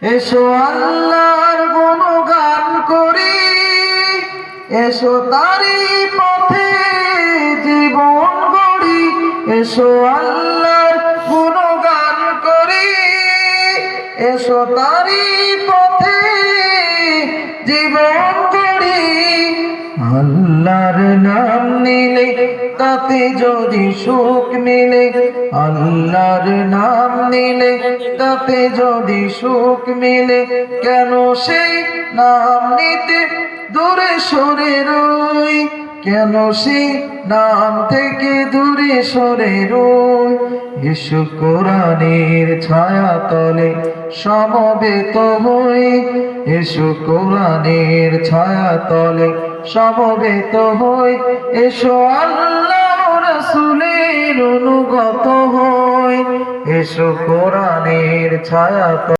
এসো আল্লাহর গুণগান করি, এসো তারি পথে জীবন গড়ি। এসো আল্লাহর গুণগান করি, এসো তারি পথে জীবন গড়ি। আল্লাহর নাম নিলে তাতে যদি সুখ মিলে, আল্লাহর নাম নিলে তাতে যদি সুখ মিলে, কেন সেই নাম নিতে দূরে সরে রই? কেন সেই নাম থেকে দূরে সরে রই? এসো কোরআনের ছায়া তলে সমবেত হই, এসো কোরআনের ছায়া তলে সমবেত হই। এসো আল্লাহ রাসূলের অনুগত হই, এসো কোরআনের ছায়া